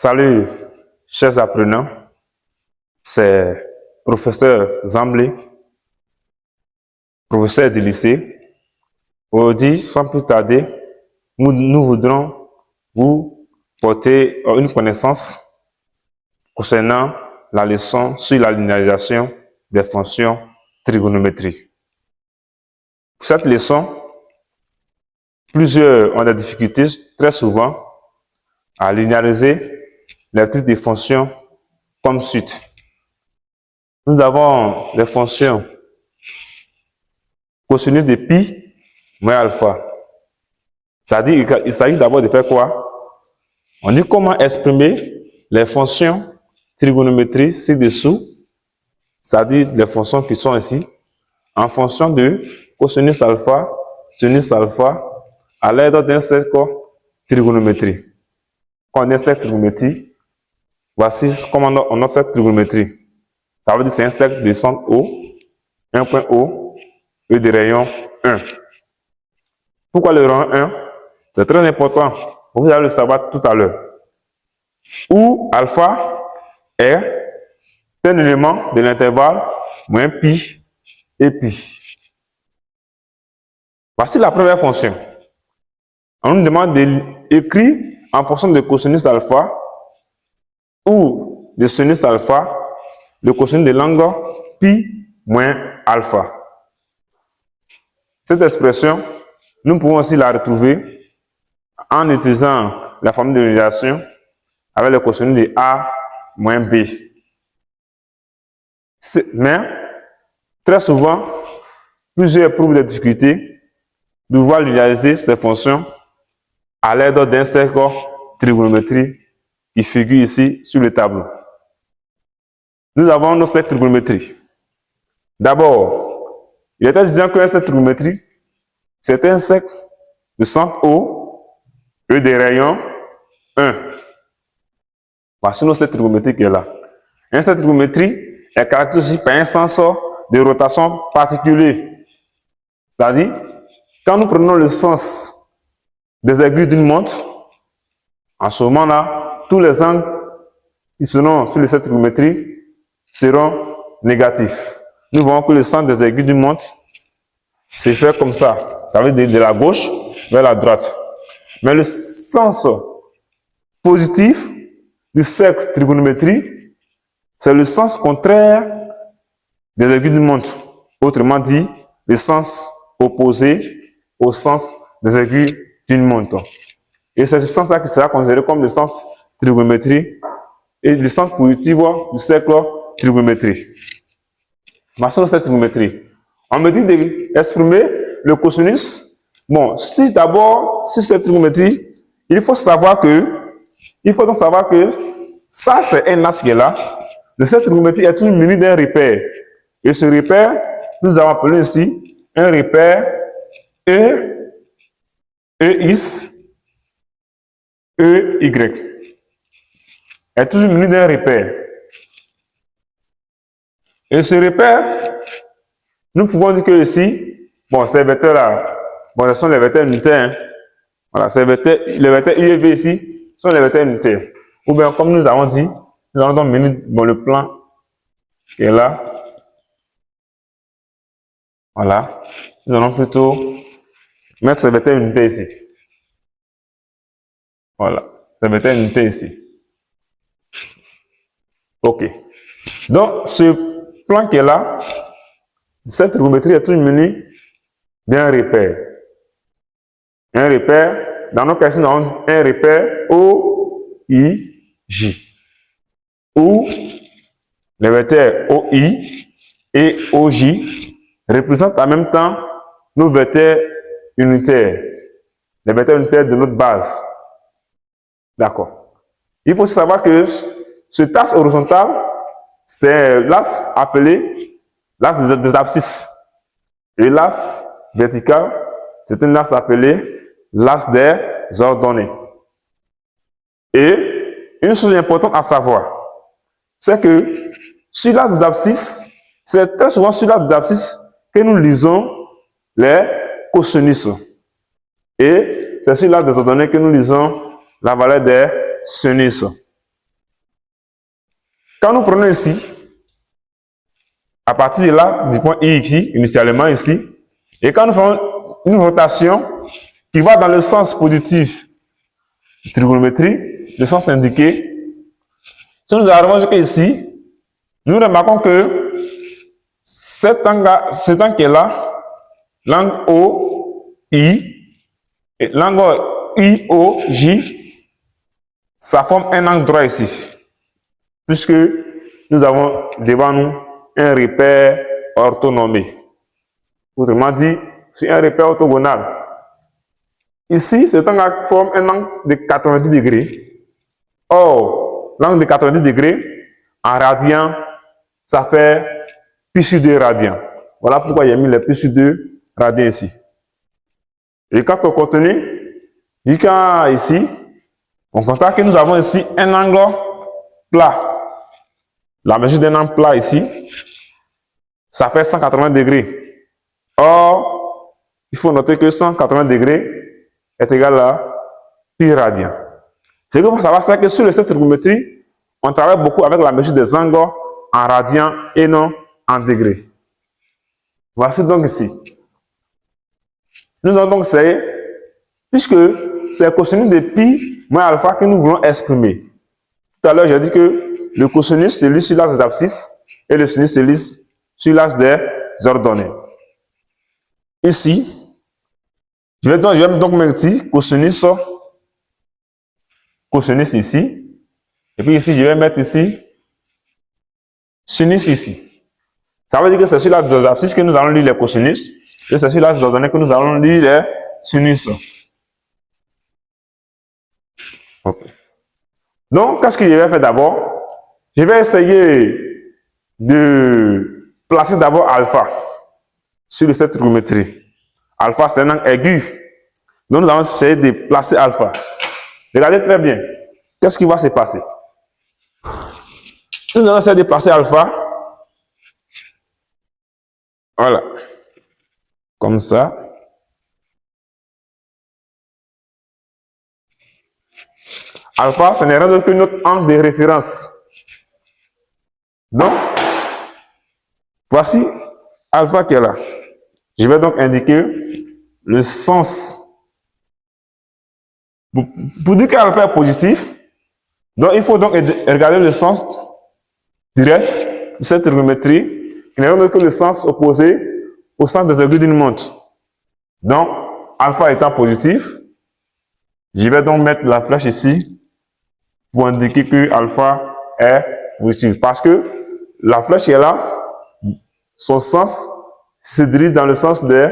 Salut, chers apprenants, c'est professeur Zamblé, professeur du lycée. Aujourd'hui, sans plus tarder, nous voudrons vous porter une connaissance concernant la leçon sur la linéarisation des fonctions trigonométriques. Pour cette leçon, plusieurs ont des difficultés très souvent à linéariser les trucs des fonctions comme suit. Nous avons les fonctions cosinus de pi moins alpha. C'est-à-dire qu'il s'agit d'abord de faire quoi? On dit comment exprimer les fonctions trigonométriques ci-dessous, c'est-à-dire les fonctions qui sont ici, en fonction de cosinus alpha, sinus alpha, à l'aide d'un cercle trigonométrique. Quand on a cette trigonométrie, voici comment on a cette trigonométrie. Ça veut dire que c'est un cercle de centre O, un point O, et de rayon 1. Pourquoi le rayon 1? C'est très important. Vous allez le savoir tout à l'heure. Où alpha est un élément de l'intervalle moins pi et pi. Voici la première fonction. On nous demande d'écrire en fonction de cosinus alpha ou de sinus alpha le cosinus de l'angle pi moins alpha. Cette expression, nous pouvons aussi la retrouver en utilisant la formule de linéarisation avec le cosinus de A moins B. Mais, très souvent, plusieurs éprouvent des difficultés de voir linéariser ces fonctions à l'aide d'un cercle trigonométrique qui figure ici sur le tableau. Nous avons nos cercles trigonométriques. D'abord, il était disant qu'un cercle trigonométrique, c'est un cercle de centre O et de rayon 1. Voici nos cercles trigonométriques qui est là. Un cercle trigonométrique est caractérisé par un sens de rotation particulier. C'est-à-dire, quand nous prenons le sens des aiguilles d'une montre, en ce moment-là, tous les angles qui seront sur le cercle trigonométrique seront négatifs. Nous voyons que le sens des aiguilles d'une montre se fait comme ça. Ça veut dire de la gauche vers la droite. Mais le sens positif du cercle trigonométrique, c'est le sens contraire des aiguilles d'une montre. Autrement dit, le sens opposé au sens des aiguilles d'une montre. Et c'est ce sens-là qui sera considéré comme le sens trigonométrique et le sens positif du cercle trigonométrique. Voici cette trigonométrie. On me dit d'exprimer le cosinus. Bon, si cette trigonométrie, il faut donc savoir que ça, c'est un axe qui est là. Cette trigonométrie est toujours munie d'un repère. Et ce repère, nous avons appelé ici un repère EX, EY. Est toujours muni d'un repère. Et ce repère, nous pouvons dire que ici, bon, ces vecteurs-là, bon, ce sont les vecteurs unitaires. Hein. Voilà, les vecteurs U et V ici sont les vecteurs unitaires. Ou bien, comme nous avons dit, nous allons donc mener le plan qui est là. Voilà. Nous allons plutôt mettre ces vecteurs unitaires ici. Voilà. Ces vecteurs unitaires ici. OK. Donc, ce plan qui est là, cette trigonométrie est toujours munie d'un repère. Un repère, dans nos cas, nous avons un repère OIJ, où les vecteurs OI et OJ représentent en même temps nos vecteurs unitaires, les vecteurs unitaires de notre base. D'accord. Il faut savoir que cet axe horizontal, c'est l'axe appelé l'axe des abscisses. Et l'axe vertical, c'est un axe appelé l'axe des ordonnées. Et une chose importante à savoir, c'est que sur l'axe des abscisses, c'est très souvent sur l'axe des abscisses que nous lisons les cosinus. Et c'est sur l'axe des ordonnées que nous lisons la valeur des sinus. Quand nous prenons ici, à partir de là, du point I ici, initialement ici, et quand nous faisons une rotation qui va dans le sens positif de trigonométrie, le sens indiqué, si nous arrivons jusqu'ici, nous remarquons que cet angle qui est là, l'angle OI, et l'angle IOJ, ça forme un angle droit ici, puisque nous avons devant nous un repère orthonormé. Autrement dit, c'est un repère orthogonal. Ici, cet angle forme un angle de 90 degrés. Or, l'angle de 90 degrés, en radian, ça fait pi sur 2 radians. Voilà pourquoi j'ai mis le pi sur 2 radians ici. Et quand on continue, jusqu'à ici, on constate que nous avons ici un angle plat. La mesure d'un angle plat ici, ça fait 180 degrés. Or, il faut noter que 180 degrés est égal à pi radian. Ce qu'il faut savoir, c'est que sur le set trigonométrie, on travaille beaucoup avec la mesure des angles en radians et non en degrés. Voici donc ici. Nous allons donc essayer, puisque c'est cosinus de pi moins alpha que nous voulons exprimer. Tout à l'heure, j'ai dit que le cosinus c'est lui sur l'axe des abscisses et le sinus c'est lui sur l'axe des ordonnées. Ici, je vais donc mettre cosinus ici, et puis ici, je vais mettre ici sinus ici. Ça veut dire que c'est sur l'axe des abscisses que nous allons lire les cosinus, et c'est sur l'axe des ordonnées que nous allons lire les sinus. Okay. Donc, qu'est-ce que je vais faire d'abord? Je vais essayer de placer d'abord alpha sur le set trigonométrie. Alpha, c'est un angle aigu. Donc, nous allons essayer de placer alpha. Regardez très bien. Qu'est-ce qui va se passer? Nous allons essayer de placer alpha. Voilà. Comme ça. Alpha, ce n'est rien d'autre que notre angle de référence. Donc, voici alpha qui est là. Je vais donc indiquer le sens. Pour dire qu'alpha est positif, donc il faut donc regarder le sens direct de cette trigonométrie, qui n'est rien d'autre que le sens opposé au sens des aiguilles d'une montre. Donc, alpha étant positif, je vais donc mettre la flèche ici pour indiquer que alpha est positif. Parce que la flèche est là, son sens se dirige dans le sens des,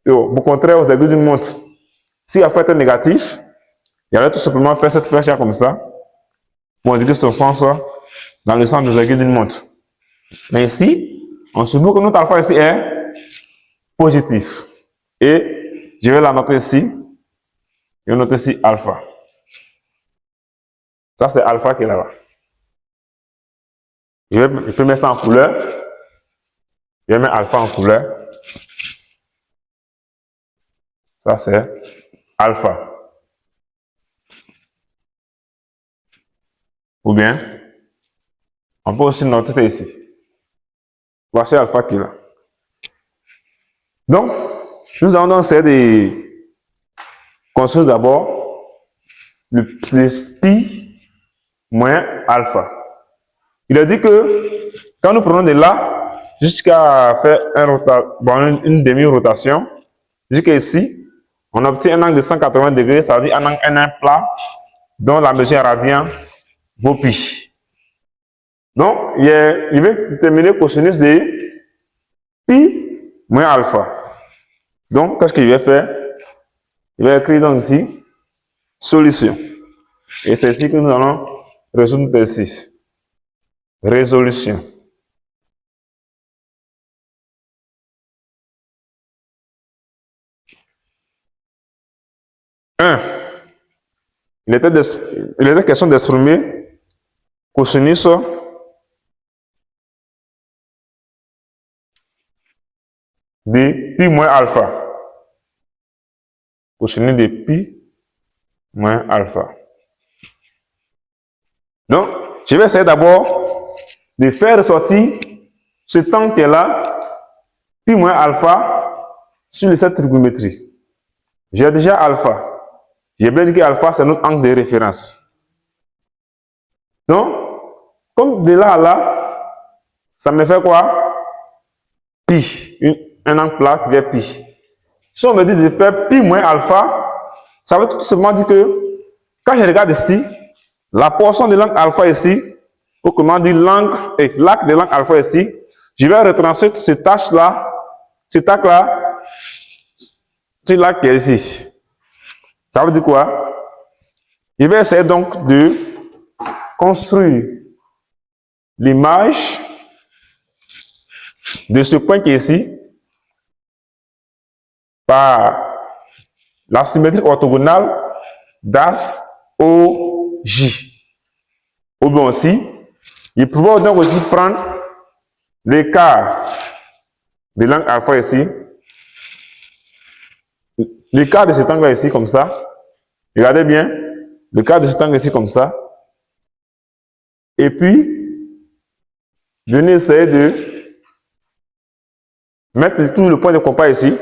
au contraire aux aiguilles d'une montre. Si alpha était négatif, il allait tout simplement faire cette flèche là comme ça pour indiquer son sens dans le sens des aiguilles d'une montre. Mais ici, on suppose que notre alpha ici est positif. Et je vais la noter ici. Je vais noter ici alpha. Ça, c'est alpha qui est là-bas. Je peux mettre ça en couleur. Je vais mettre alpha en couleur. Ça, c'est alpha. Ou bien, on peut aussi noter ça ici. Voici alpha qui est là. Donc, nous allons donc essayer de construire d'abord le pi moins alpha. Il a dit que quand nous prenons de là jusqu'à faire une demi-rotation, jusqu'à ici, on obtient un angle de 180 degrés, ça veut dire un angle plat dont la mesure radian vaut pi. Donc, je vais déterminer cosinus de pi moins alpha. Donc, qu'est-ce que je vais faire? Je vais écrire donc ici solution. Et c'est ici que nous allons résoudre notre exercice. Résolution. Il était question d'exprimer cosinus de pi moins alpha. Cosinus de pi moins alpha. Donc, je vais essayer d'abord de faire ressortir ce temps qui est là, pi moins alpha, sur le set trigonométrie. J'ai déjà alpha. J'ai bien dit que alpha, c'est notre angle de référence. Donc, comme de là à là, ça me fait quoi? Pi. Un angle plat qui fait pi. Si on me dit de faire pi moins alpha, ça veut tout simplement dire que quand je regarde ici, la portion de l'angle alpha ici, ou comment dire l'angle et l'arc de l'angle alpha ici, je vais retranscrire cette tâche-là, cet arc-là, sur l'arc qui est ici. Ça veut dire quoi? Je vais essayer donc de construire l'image de ce point qui est ici par la symétrie orthogonale d'As OJ. Ou bien aussi, je peux donc aussi prendre l'écart de l'angle alpha ici, l'écart de cet angle ici comme ça. Regardez bien, l'écart de cet angle ici comme ça. Et puis, venez essayer de mettre tout le point de compas ici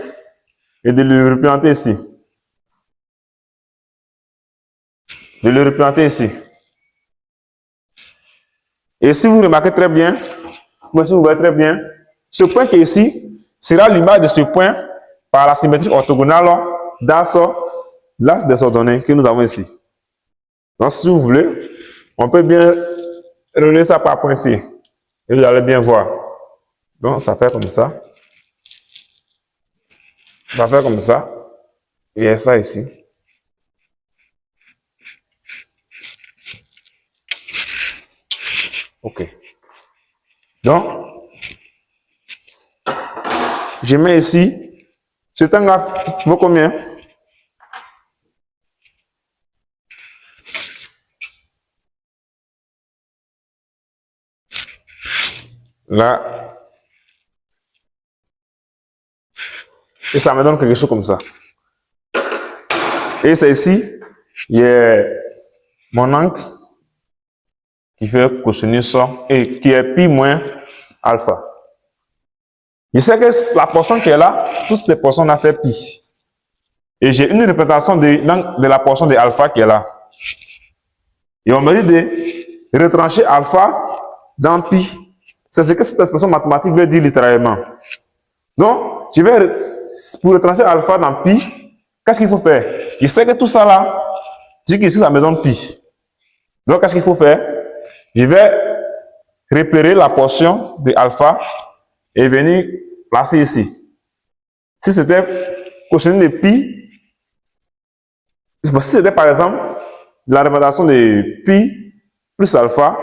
et de le représenter ici. De le représenter ici. Et si vous remarquez très bien, si vous voyez très bien, ce point qui est ici sera l'image de ce point par la symétrie orthogonale dans l'axe des ordonnées que nous avons ici. Donc, si vous voulez, on peut bien relier ça par pointillé. Et vous allez bien voir. Donc, ça fait comme ça. Ça fait comme ça. Il y a ça ici. Ok. Donc, je mets ici. Ce angle-là vaut combien? Là. Et ça me donne quelque chose comme ça. Et c'est ici, il y a mon angle qui fait cosinus et qui est pi moins alpha. Je sais que la portion qui est là, toutes ces portions ont fait pi. Et j'ai une représentation de la portion de alpha qui est là. Et on me dit de retrancher alpha dans pi. C'est ce que cette expression mathématique veut dire littéralement. Donc, pour retrancher alpha dans pi, qu'est-ce qu'il faut faire? Je sais que tout ça là, jusqu'ici ça me donne pi. Donc, qu'est-ce qu'il faut faire? Je vais repérer la portion de alpha et venir placer ici. Si c'était cosinus de pi, si c'était par exemple la représentation de pi plus alpha,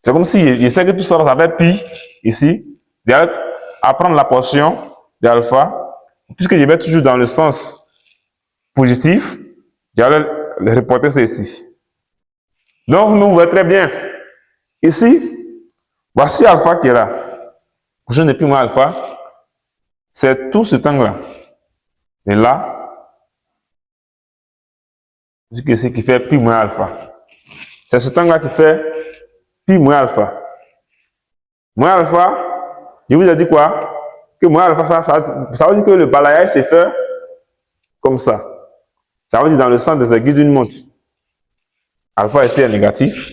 c'est comme si je sais que tout ça, ça fait pi ici, à prendre la portion d'alpha, puisque je vais toujours dans le sens positif, j'allais le reporter ça ici. Donc, vous voyez très bien. Ici, voici alpha qui est là. Cosinus de pi moins alpha, c'est tout cet angle-là. Et là, jusqu'ici qui fait pi moins alpha. C'est cet angle-là qui fait pi moins alpha. Moins alpha, je vous ai dit quoi? Que moins alpha, ça veut dire que le balayage se fait comme ça. Ça veut dire dans le sens des aiguilles d'une montre. Alpha ici est négatif.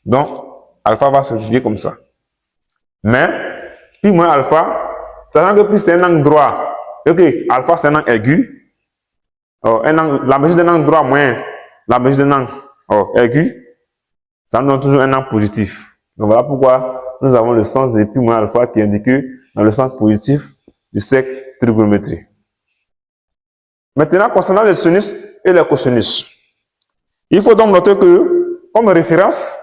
Donc, alpha va s'étudier comme ça. Mais, pi moins alpha, sachant que pi c'est un angle droit. Ok, alpha c'est un angle aigu. La mesure d'un angle droit moins la mesure d'un angle aigu, ça nous donne toujours un angle positif. Donc voilà pourquoi nous avons le sens de pi moins alpha qui est indiqué dans le sens positif du cercle trigonométrie. Maintenant, concernant les sinus et les cosinus, il faut donc noter que, comme référence,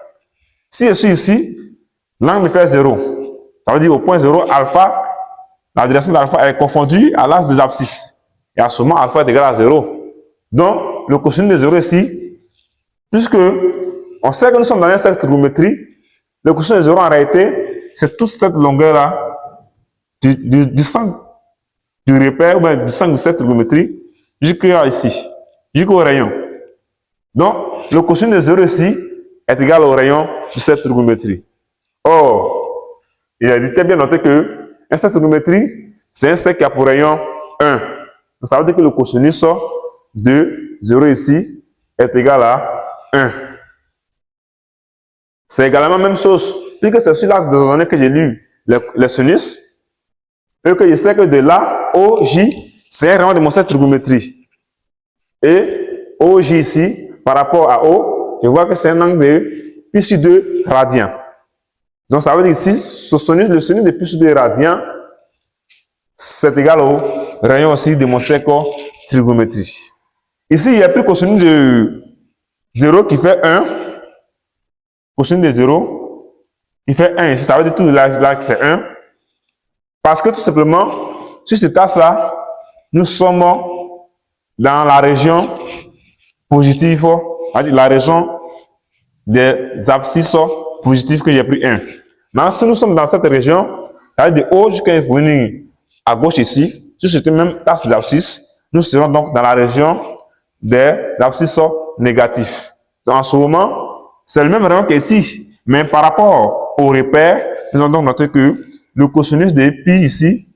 si je suis ici, l'angle me fait 0. Ça veut dire au point 0, alpha, la direction de l'alpha est confondue à l'axe des abscisses. Et à ce moment, alpha est égal à 0. Donc, le cosinus de 0 ici, puisque on sait que nous sommes dans un cercle trigonométrie, le cosinus de 0 en réalité, c'est toute cette longueur-là du centre du repère, ou bien du centre de cette trigonométrie, jusqu'à ici, jusqu'au rayon. Donc, le cosinus de 0 ici, est égal au rayon de cette trigonométrie. Or, il a dit très bien noté que cette trigonométrie, c'est un cercle qui a pour rayon 1. Donc, ça veut dire que le cosinus de 0 ici est égal à 1. C'est également la même chose, puisque c'est sur l'axe des ordonnées que j'ai lu les sinus, et que je sais que de là, OJ, c'est un rayon de mon cercle trigonométrie. Et OJ ici, par rapport à O, je vois que c'est un angle de pi sur 2 radians. Donc ça veut dire ici, le sinus de pi sur 2 radians, c'est égal au rayon aussi de mon cercle trigonométrie. Ici, il n'y a plus cosinus de 0 qui fait 1. Cosinus de 0 qui fait 1 ici, ça veut dire tout là c'est 1. Parce que tout simplement, sur cet axe-là, nous sommes dans la région positive, la région des abscisses positives que j'ai pris 1. Maintenant, si nous sommes dans cette région, ça veut dire de haut jusqu'à venir à gauche ici, sur ce même axe d'abscisse, nous serons donc dans la région des abscisses négatifs. Donc en ce moment, c'est le même rayon qu'ici, mais par rapport au repère, nous avons donc noté que le cosinus de pi ici,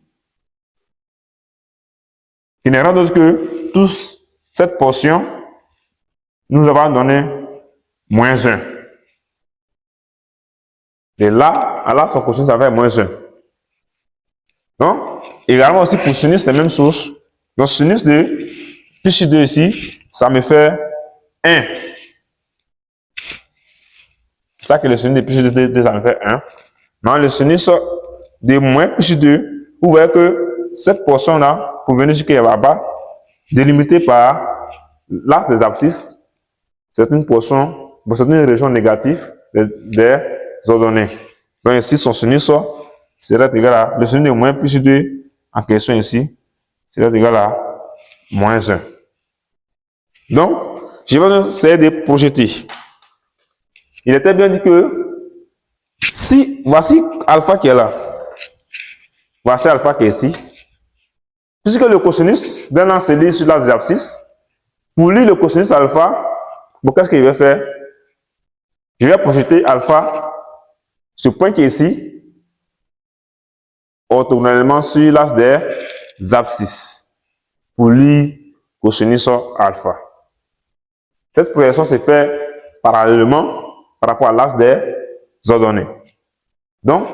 qui n'est rien d'autre que tous cette portion, nous avons donné moins 1. De là à là, son cosinus avait moins 1. Donc, également aussi pour sinus, c'est la même chose. Donc, sinus de pi sur 2 ici, ça me fait 1. C'est ça que le sinus de pi sur 2, ça me fait 1. Maintenant, le sinus de moins pi sur 2, vous voyez que cette portion-là, pour venir jusqu'à là-bas, délimitée par l'axe des abscisses, c'est une portion, c'est une région négative des ordonnées. Donc ici, son sinus serait égal à, le sinus de moins pi sur 2 en question ici, serait égal à moins 1. Donc, je vais essayer de projeter. Il était bien dit que si, voici alpha qui est là, voici alpha qui est ici, puisque le cosinus d'un angle c'est sur l'axe des abscisses, pour lui le cosinus alpha, bon, qu'est-ce qu'il va faire? Je vais projeter alpha, ce point qui est ici, orthogonalement sur l'axe des abscisses, pour lui cosinus alpha. Cette projection se fait parallèlement par rapport à l'axe des ordonnées. Donc,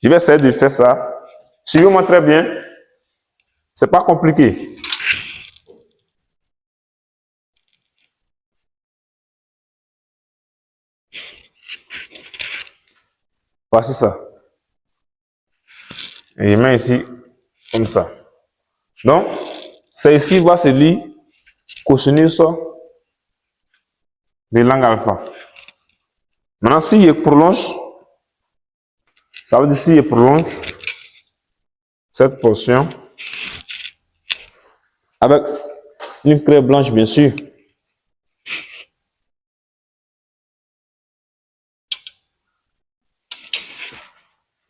je vais essayer de faire ça. Suivez-moi très bien. C'est pas compliqué. Voici ça. Et je mets ici comme ça. Donc, c'est ici va se lire cosinus de l'angle alpha. Maintenant, si je prolonge, ça veut dire si je prolonge cette portion avec une craie blanche, bien sûr.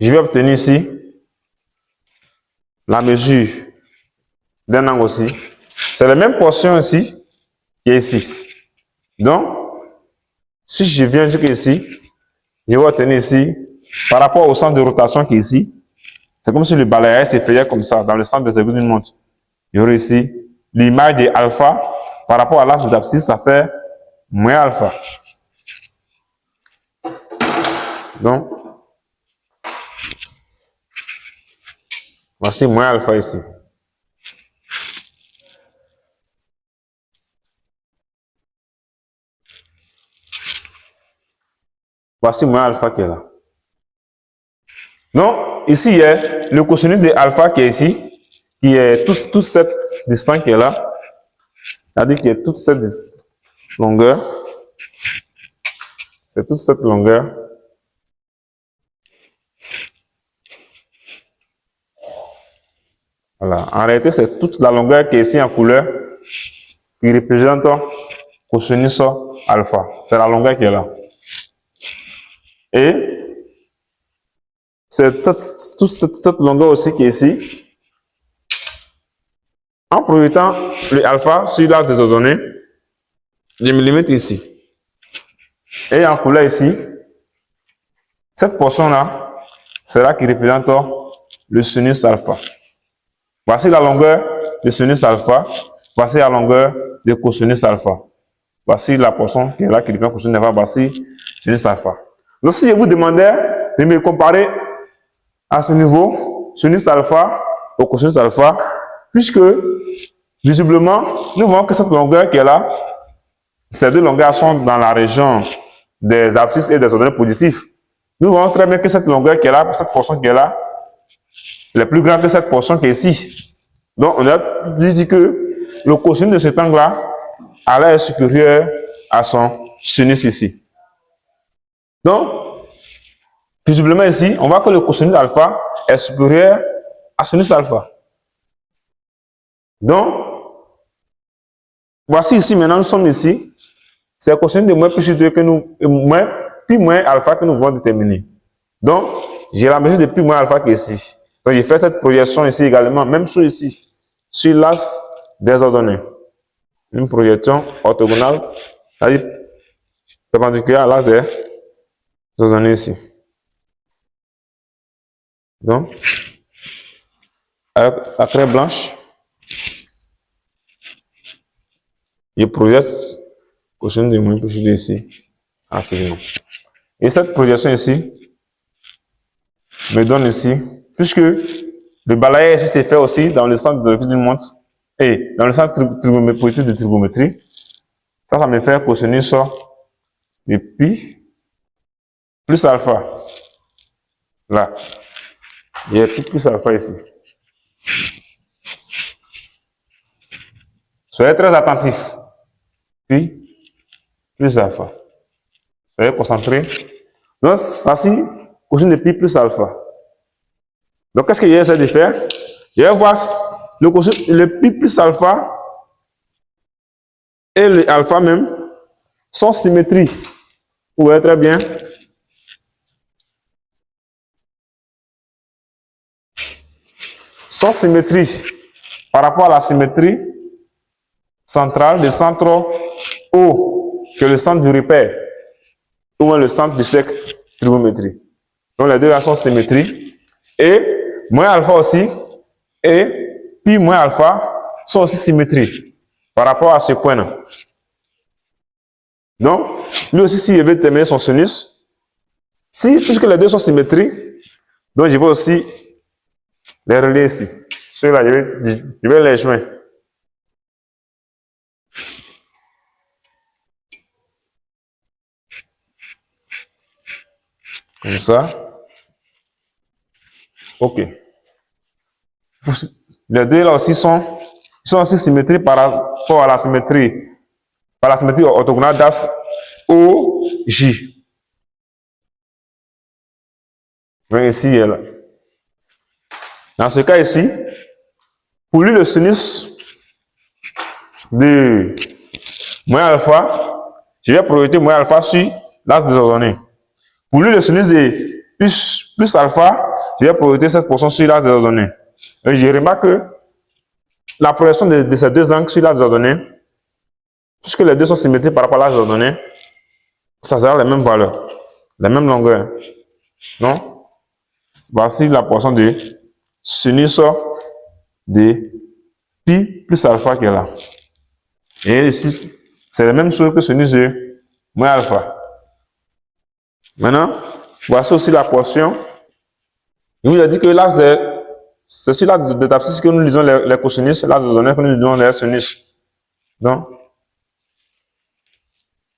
Je vais obtenir ici la mesure d'un angle aussi. C'est la même portion ici qui est ici. Donc, si je viens jusqu'ici, je vais obtenir ici, par rapport au centre de rotation qui est ici, c'est comme si le balayage se faisait comme ça, dans le centre des aiguilles d'une montre. J'aurai ici l'image de alpha, par rapport à l'axe des abscisses, ça fait moins alpha. Donc, voici moins alpha ici. Voici moins alpha qui est là. Donc, ici, il y a le cosinus de alpha qui est ici, qui est toute cette distance qui est là. C'est-à-dire qu'il y a toute cette longueur. C'est toute cette longueur. Voilà. En réalité, c'est toute la longueur qui est ici en couleur qui représente cosinus alpha. C'est la longueur qui est là. Et c'est toute cette longueur aussi qui est ici. En projetant le alpha sur l'axe des ordonnées, je me limite ici. Et en couleur ici, cette portion-là, c'est là qui représente le sinus alpha. Voici la longueur de sinus alpha. Voici la longueur de cosinus alpha. Voici la portion qui est là qui représente cosinus alpha. Voici sinus alpha. Donc, si je vous demandais de me comparer à ce niveau, sinus alpha au cosinus alpha, puisque visiblement, nous voyons que cette longueur qui est là, ces deux longueurs sont dans la région des abscisses et des ordonnées positifs. Nous voyons très bien que cette longueur qui est là, cette portion qui est là, elle est plus grande que cette portion qui est ici. Donc, on a dit que le cosinus de cet angle-là allait être supérieur à son sinus ici. Donc, visiblement ici, on voit que le cosinus alpha est supérieur à sinus alpha. Donc, voici ici, maintenant, nous sommes ici. C'est le cosinus de moins plus 2 que nous, pi moins alpha que nous voulons déterminer. Donc, j'ai la mesure de pi moins alpha qui est ici. Donc, j'ai fait cette projection ici également, même sur ici, sur l'axe des ordonnées. Une projection orthogonale, c'est-à-dire perpendiculaire à l'axe des ordonnées ici. Donc, avec la craie blanche, je projette cosinus de moins plus 2 ici, rapidement. Et cette projection ici me donne ici, puisque le balayage ici s'est fait aussi dans le sens d'une montre et dans le sens trigonométrique de trigonométrie, ça me fait cosinus de pi plus alpha. Là, il y a pi plus alpha ici. Soyez très attentifs. Pi plus alpha. Soyez concentrés. Donc, voici cosinus de pi plus alpha. Donc, qu'est-ce que j'essaie de faire? Je vais voir le pi plus alpha et le alpha même sont symétries. Vous voyez très bien. Sont symétries par rapport à la symétrie centrale du centre O, que est le centre du repère, ou le centre du cercle trigonométrie. Donc, les deux là sont symétries. Et moins alpha aussi, et pi moins alpha sont aussi symétries par rapport à ce point-là. Donc, lui aussi, s'il veut déterminer son sinus, puisque les deux sont symétries, donc je vais aussi les relier ici. Ceux-là, je vais les joindre. Comme ça. OK. Les deux là aussi sont aussi symétries par rapport à la symétrie orthogonale d'axe OJ. Voyez ici et là. Dans ce cas ici, pour lui le sinus de moins alpha, je vais projeter moins alpha sur l'axe des ordonnées. Pour lui le sinus de plus alpha, je vais projeter cette portion sur l'axe des ordonnées. Et je remarque que la projection de ces deux angles sur l'axe des ordonnées, puisque les deux sont symétriques par rapport à l'axe des ordonnées, ça sera les mêmes valeurs, les mêmes longueurs. Donc, voici la portion de sinus de pi plus alpha qui est là. Et ici, c'est la même chose que sinus de moins alpha. Maintenant, voici aussi la portion. Il vous a dit que l'axe c'est sur l'axe des abscisses que nous lisons les cosinus, l'axe des ordonnées que nous lisons les sinus. Donc,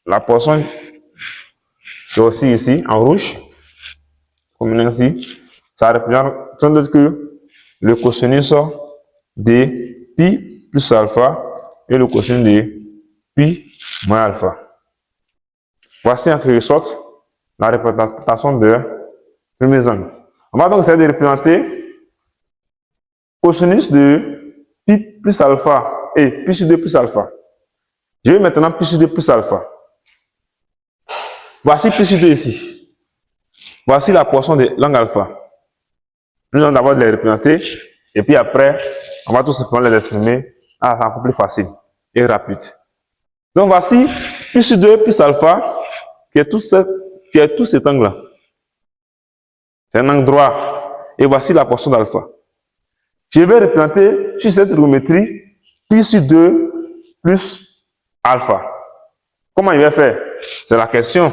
la portion qui est aussi ici, en rouge, comme ici, ça représente rien d'autre que le cosinus de pi plus alpha et le cosinus de pi moins alpha. Voici en quelque sorte la représentation de premiers angles. On va donc essayer de représenter cosinus de pi plus alpha et pi sur 2 plus alpha. Je vais maintenant pi sur 2 plus alpha. Voici pi sur 2 ici. Voici la portion de l'angle alpha. Nous allons d'abord les représenter et puis après, on va tout simplement les exprimer. Ah, c'est un peu plus facile et rapide. Donc voici pi sur 2 plus alpha qui est tout cet angle-là. C'est un angle droit. Et voici la portion d'alpha. Je vais représenter sur cette trigonométrie pi sur 2 plus alpha. Comment il va faire? C'est la question.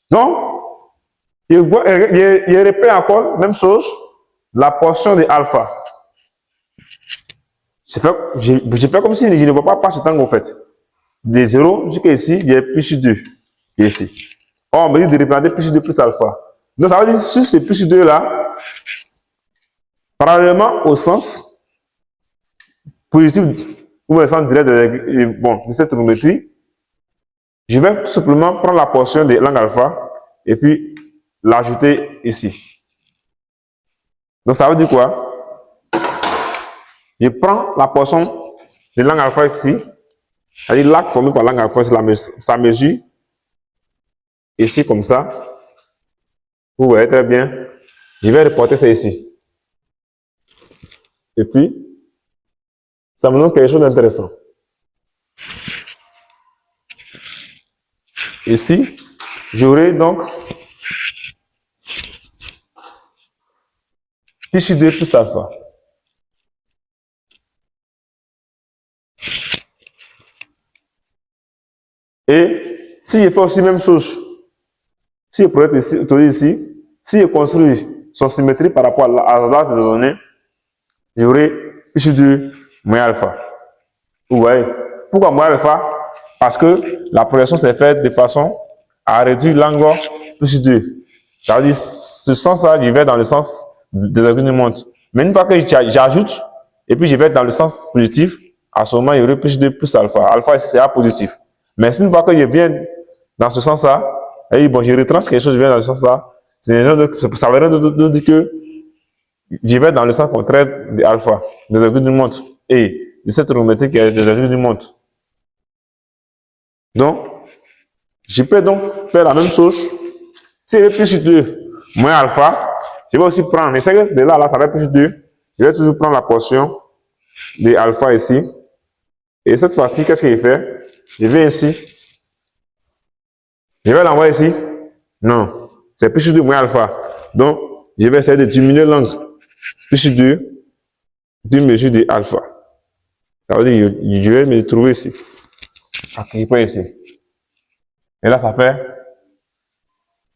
Donc, je répète encore, même chose, la portion de alpha. Je fais comme si je ne vois pas cet angle en fait. De 0 jusqu'ici, il y a pi sur 2. Ici. On me dit de représenter pi sur 2 plus alpha. Donc, ça veut dire sur ce pi sur 2 là, parallèlement au sens positif ou le sens direct de cette trigonométrie, je vais tout simplement prendre la portion de l'angle alpha et puis l'ajouter ici. Donc ça veut dire quoi? Je prends la portion de l'angle alpha ici, c'est-à-dire l'arc formé par l'angle alpha, ça mesure ici comme ça. Vous voyez très bien. Je vais reporter ça ici. Et puis, ça me donne quelque chose d'intéressant. Ici, j'aurai donc pi sur 2 plus alpha. Et si je fais aussi la même chose, si je projette ici, si je construis son symétrie par rapport à l'axe des données, j'aurai pi sur 2 moins alpha. Vous voyez? Pourquoi moins alpha? Parce que la projection s'est faite de façon à réduire l'angle pi sur 2. Ça veut dire, ce sens-là, je vais dans le sens des arguments de montre. Mais une fois que j'ajoute, et puis je vais dans le sens positif, à ce moment, il y aurait pi sur 2 plus alpha. Alpha ici sera positif. Mais si une fois que je viens dans ce sens-là, et bon, je retranche quelque chose, je viens dans ce sens-là, ça veut rien dire que je vais dans le sens contraire de alpha, des arguments de montre, et de cette trigonométrie qui est des arguments de montre. Donc, je peux donc faire la même chose. Si j'ai pi sur 2 moins alpha, je vais aussi prendre, mais c'est que de là, ça va être pi sur 2. Je vais toujours prendre la portion de alpha ici. Et cette fois-ci, qu'est-ce que je fais? Je vais ici. Je vais l'envoyer ici. Non, c'est pi sur 2 moins alpha. Donc, je vais essayer de diminuer l'angle. Pi sur 2 d'une mesure de alpha. Ça veut dire que je vais me trouver ici. Ok, je prends ici. Et là, ça fait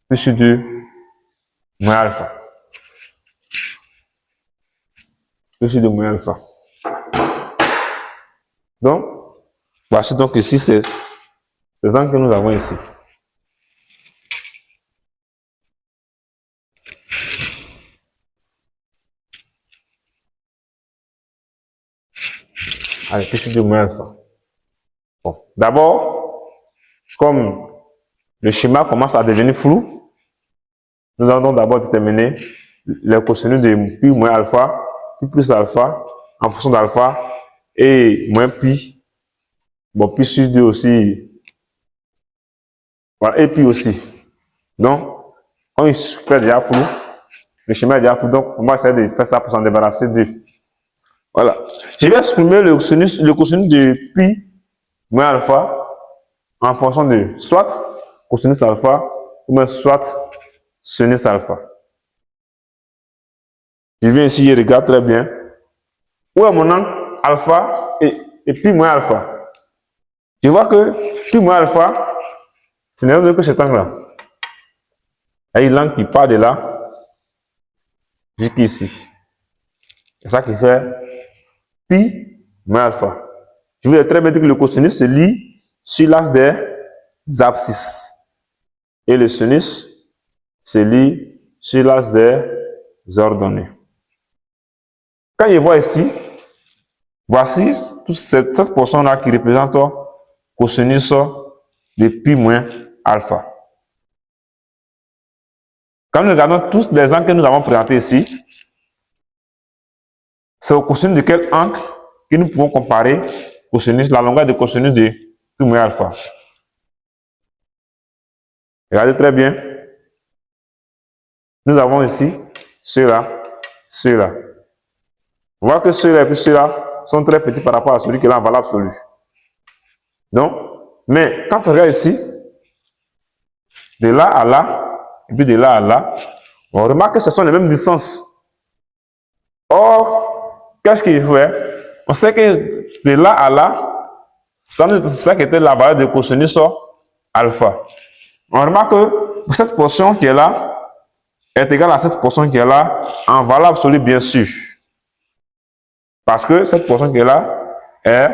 pi sur 2 moins alpha. Pi sur 2 moins alpha. Donc, voici donc ici ces angles que nous avons ici. Allez, pi sur 2 moins alpha. Bon, d'abord, comme le schéma commence à devenir flou, nous allons d'abord déterminer les cosinus de pi moins alpha, pi plus alpha, en fonction d'alpha, et moins pi. Bon, pi sur 2 aussi. Voilà, et pi aussi. Donc, quand il fait déjà flou, le schéma est déjà flou, donc on va essayer de faire ça pour s'en débarrasser d'eux. Voilà. Je vais exprimer le cosinus de pi moins alpha en fonction de soit cosinus alpha ou même soit sinus alpha. Je viens ici, je regarde très bien. Où est mon angle alpha et pi moins alpha? Je vois que pi moins alpha, ce n'est autre que cet angle-là. Il y a l'angle qui part de là jusqu'ici. C'est ça qui fait pi moins alpha. Je vous ai très bien dit que le cosinus se lie sur l'axe des abscisses. Et le sinus se lit sur l'axe des ordonnées. Quand je vois ici, voici toute cette portion-là qui représente cosinus de pi moins alpha. Quand nous regardons tous les angles que nous avons présentés ici, c'est au cosinus de quel angle que nous pouvons comparer la longueur de cosinus de pi moins alpha. Regardez très bien. Nous avons ici ceux-là, ceux-là. On voit que ceux-là et puis ceux-là sont très petits par rapport à celui qui est là en valeur absolue. Donc, mais quand on regarde ici, de là à là, et puis de là à là, on remarque que ce sont les mêmes distances. Or, qu'est-ce qu'il fait? On sait que de là à là, c'est ça qui était la valeur de cosinus alpha. On remarque que cette portion qui est là est égale à cette portion qui est là en valeur absolue, bien sûr. Parce que cette portion qui est là est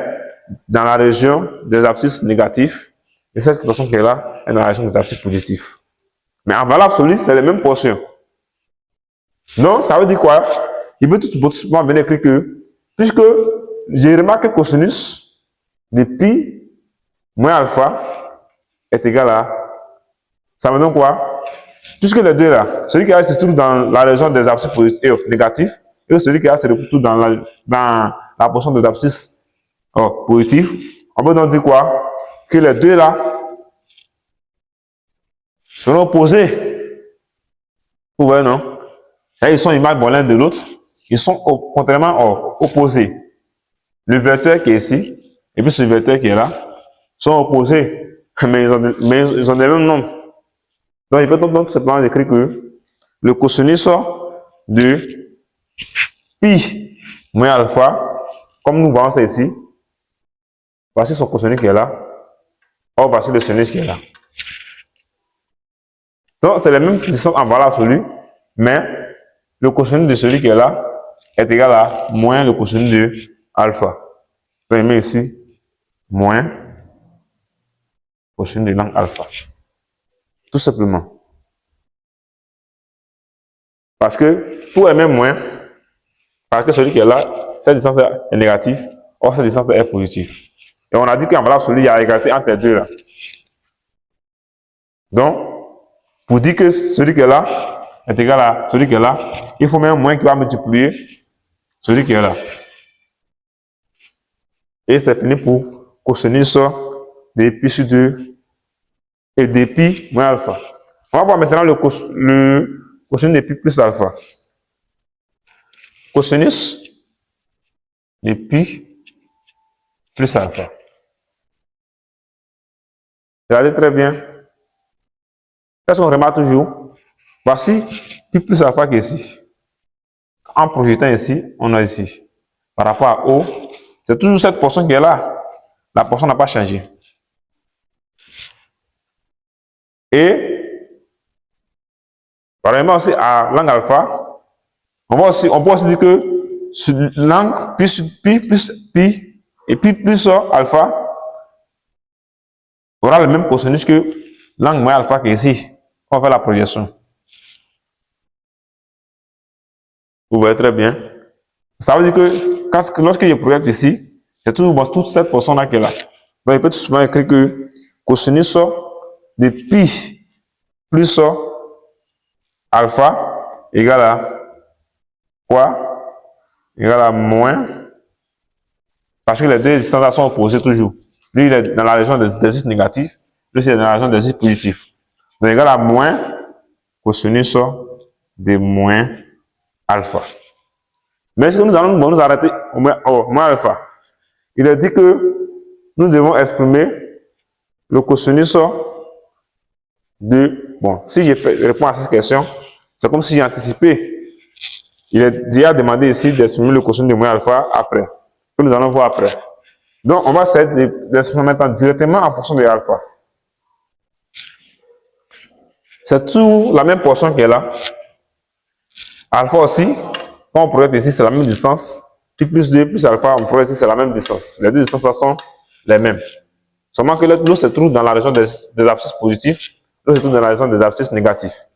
dans la région des abscisses négatifs et cette portion qui est là est dans la région des abscisses positifs. Mais en valeur absolue, c'est les mêmes portions. Donc, ça veut dire quoi? Il peut tout simplement venir écrire que, puisque j'ai remarqué que cosinus de pi moins alpha est égal à, ça veut dire quoi? Puisque les deux là, celui qui se trouve dans la région des abscisses positifs et négatifs, et celui qui se retrouve dans la portion des abscisses positifs, on peut donc dire quoi? Que les deux là seront opposés. Vous voyez, non? Et ils sont images l'un de l'autre, ils sont contrairement opposés. Le vecteur qui est ici, et puis ce vecteur qui est là, sont opposés, mais ils ont les mêmes nombres. Donc, il peut donc tout simplement écrire que le cosinus de pi moins alpha, comme nous voyons ça ici, voici son cosinus qui est là, or voici le sinus qui est là. Donc, c'est les mêmes distances en valeur absolue, mais le cosinus de celui qui est là est égal à moins le cosinus de alpha. Donc, je mets ici moins cosinus de l'angle alpha. Tout simplement. Parce que pour aimer moins, parce que celui qui est là, cette distance est négative, or cette distance est positive. Et on a dit qu'en valeur absolue, il y a égalité entre les deux là. Donc, pour dire que celui qui est là est égal à celui qui est là, il faut même moins qui va multiplier celui qui est là. Et c'est fini pour cosinus de pi sur 2 et de pi moins alpha. On va voir maintenant le cosinus de pi plus alpha. Cosinus de pi plus alpha. Regardez très bien. Qu'est-ce qu'on remarque toujours? Voici pi plus alpha qui est ici. En projetant ici, on a ici. Par rapport à O, c'est toujours cette portion qui est là. La portion n'a pas changé. Et, pareillement aussi à l'angle alpha, on peut aussi dire que sur l'angle pi plus pi et pi plus alpha aura le même cosinus que l'angle moins alpha qui est ici. On va faire la projection. Vous voyez très bien. Ça veut dire que lorsque je projette ici, c'est toujours toute cette portion-là qui est là. Donc, il peut tout simplement écrire que cosinus de pi plus alpha égale à quoi? Égale à moins. Parce que les deux distances sont opposées toujours. Lui, il est dans la région des exercices négatifs. Lui, c'est dans la région des exercices positifs. Donc, égale à moins cosinus de moins alpha. Mais est-ce que nous allons nous arrêter au moins alpha? Il est dit que nous devons exprimer le cosinus de... Bon, si je réponds à cette question, c'est comme si j'ai anticipé. Il est déjà demandé ici d'exprimer le cosinus de moins alpha après. Que nous allons voir après. Donc, on va essayer d'exprimer maintenant directement en fonction de alpha. C'est toujours la même portion qui est là. Alpha aussi, quand on projette ici, c'est la même distance. Pi plus 2 plus alpha, on projette ici, c'est la même distance. Les deux distances sont les mêmes. Seulement que l'autre se trouve dans la région des abscisses positifs, l'autre se trouve dans la région des abscisses négatifs.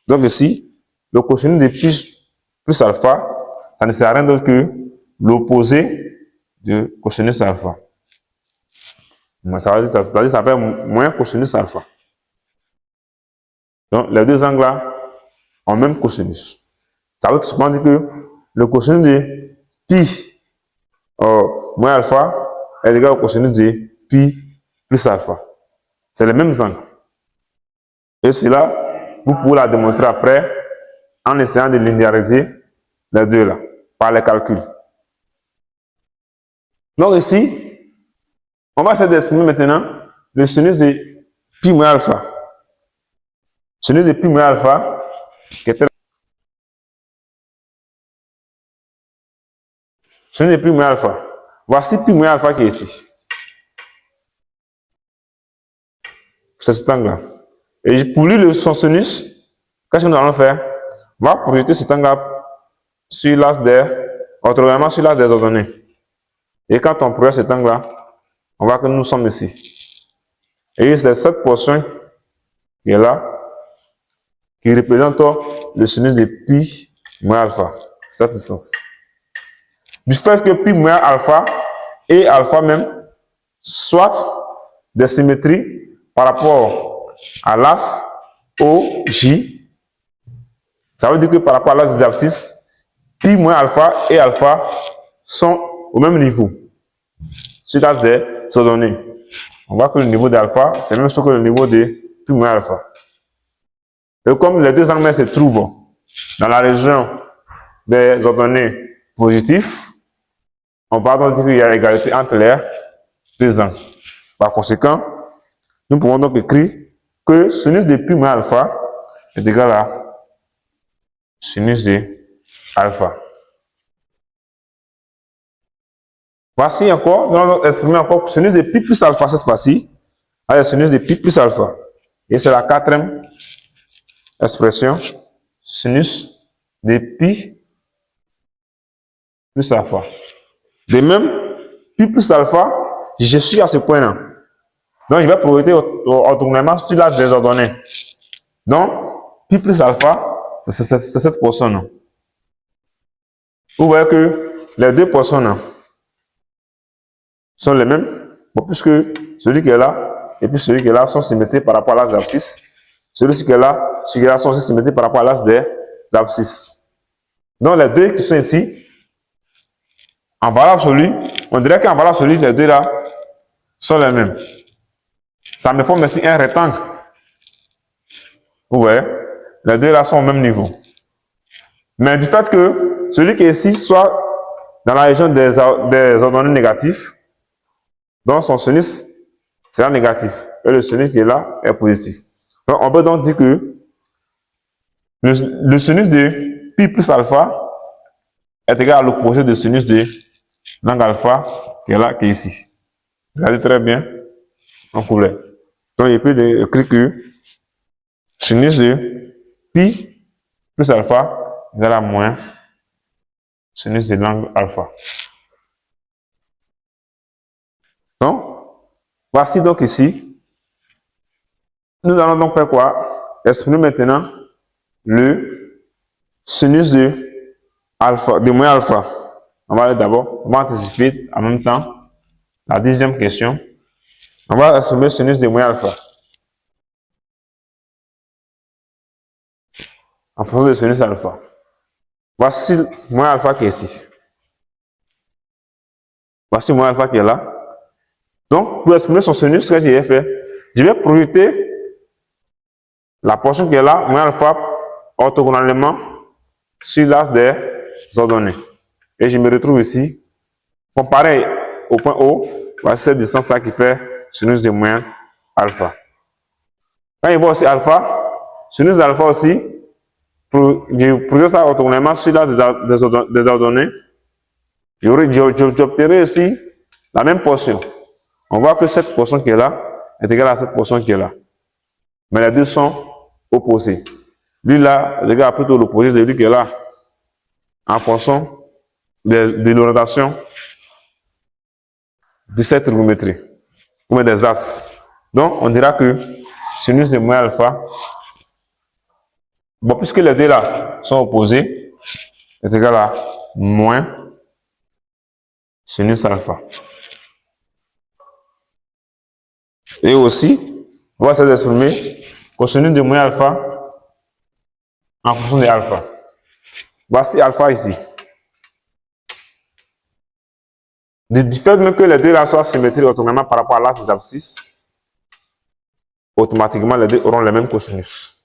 Donc ici, le cosinus de pi plus alpha, ça ne sert à rien d'autre que l'opposé de cosinus alpha. Ça veut dire que ça fait moins cosinus alpha. Donc les deux angles là ont le même cosinus. Ça veut tout simplement dire que le cosinus de pi moins alpha est égal au cosinus de pi plus alpha. C'est les mêmes angles. Et cela, vous pouvez la démontrer après en essayant de linéariser les deux là, par les calculs. Donc ici, on va essayer d'exprimer maintenant le sinus de pi moins alpha. sinus de pi moins alpha, qui était sinus de pi moins alpha. Voici pi moins alpha qui est ici. C'est cet angle-là. Et pour lui, son sinus, qu'est-ce que nous allons faire? On va projeter cet angle sur l'axe des, autrement sur l'axe des ordonnées. Et quand on projette cet angle-là, on voit que nous sommes ici. Et c'est cette portion qui est là, qui représente le sinus de pi moins alpha, cette distance. Du fait que pi moins alpha et alpha même soient des symétries par rapport à l'axe OJ, ça veut dire que par rapport à l'axe des abscisses, pi moins alpha et alpha sont au même niveau sur l'axe des ordonnées. On voit que le niveau d'alpha, c'est même chose que le niveau de pi moins alpha. Et comme les deux angles se trouvent dans la région des ordonnées positifs, on va donc dire qu'il y a égalité entre les deux angles. Par conséquent, nous pouvons donc écrire que sinus de pi moins alpha est égal à sinus de alpha. Voici encore, nous allons exprimer encore sinus de pi plus alpha cette fois-ci, avec sinus de pi plus alpha. Et c'est la quatrième expression, sinus de pi plus alpha. De même, pi plus alpha, je suis à ce point-là. Donc, je vais projeter automatiquement sur l'axe des ordonnées. Donc, pi plus alpha, c'est cette portion-là. Vous voyez que les deux portions-là sont les mêmes, bon, puisque celui qui est là et puis celui qui est là sont symétriques par rapport à l'axe des abscisses. Celui qui est là sont aussi symétriques par rapport à l'axe des abscisses. Donc, les deux qui sont ici, en valeur absolue, on dirait qu'en valeur absolue, les deux là sont les mêmes. Ça me forme ici un rectangle. Vous voyez, les deux là sont au même niveau. Mais du fait que celui qui est ici soit dans la région des ordonnées négatifs, donc son sinus sera négatif. Et le sinus qui est là est positif. Donc on peut donc dire que le sinus de pi plus alpha est égal à l'opposé du sinus de l'angle alpha qui est là, qui est ici. Regardez très bien en couleur. Donc il peut écrire que sinus de pi plus alpha est égal à moins sinus de l'angle alpha. Donc, voici donc ici, nous allons donc faire quoi? Exprimer maintenant le sinus de alpha, de moins alpha. On va aller d'abord, on va anticiper en même temps la deuxième question. On va exprimer le sinus de moins alpha en fonction du sinus alpha. Voici moins alpha qui est ici. Voici moins alpha qui est là. Donc, pour exprimer son sinus, ce que j'ai fait, je vais projeter la portion qui est là, moins alpha, orthogonalement sur l'axe des ordonnées. Et je me retrouve ici, comparé au point O, voici cette distance-là qui fait sinus de moins alpha. Quand il voit aussi alpha, sinus alpha aussi, je projette ça orthogonalement sur l'axe des ordonnées. J'obtiendrai ici la même portion. On voit que cette portion qui est là est égale à cette portion qui est là. Mais les deux sont opposés. Lui là, est égal à plutôt l'opposé de lui qui est là, en fonction de l'orientation de cette trigonométrie, ou des axes. Donc, on dira que sinus de moins alpha, bon, puisque les deux là sont opposés, est égal à moins sinus alpha. Et aussi, on va s'exprimer qu'au sinus de moins alpha en fonction de alpha. Voici alpha ici. Du fait même que les deux là soient symétriques automatiquement par rapport à l'axe des abscisses, automatiquement les deux auront le même cosinus.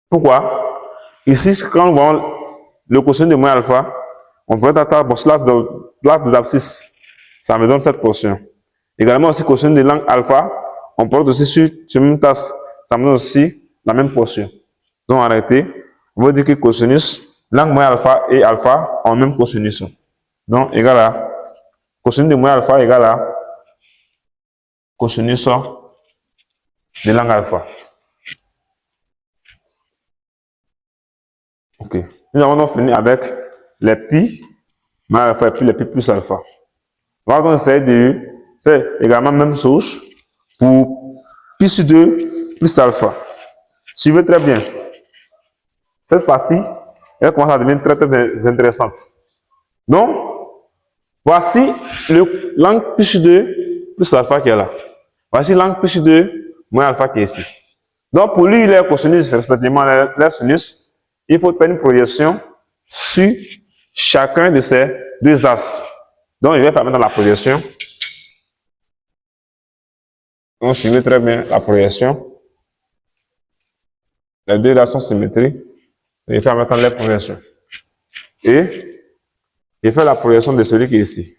Pourquoi? Ici, quand nous voyons le cosinus de moins alpha, on peut attendre bon, l'axe des abscisses, ça me donne cette portion. Également aussi cosinus de l'angle alpha, on porte aussi sur ce même tasse, ça me donne aussi la même portion. Donc, en réalité, on va dire que cosinus, l'angle moins alpha et alpha ont le même cosinus. Donc, égal à cosinus de moins alpha égale à cosinus de l'angle alpha. Ok. Nous avons donc fini avec les pi moins alpha et puis les pi plus alpha. On va donc essayer de faire également la même chose pour pi sur 2 plus alpha. Suivez très bien. Cette partie, elle commence à devenir très, très intéressante. Donc, voici l'angle pi sur 2 plus alpha qui est là. Voici l'angle pi sur 2 moins alpha qui est ici. Donc, pour lui, les cosinus, respectivement les sinus, il faut faire une projection sur chacun de ces deux axes. Donc, je vais faire maintenant la projection. Donc, suivez très bien la projection. Les deux là sont symétriques. Je vais faire maintenant les projections. Et je fais la projection de celui qui est ici.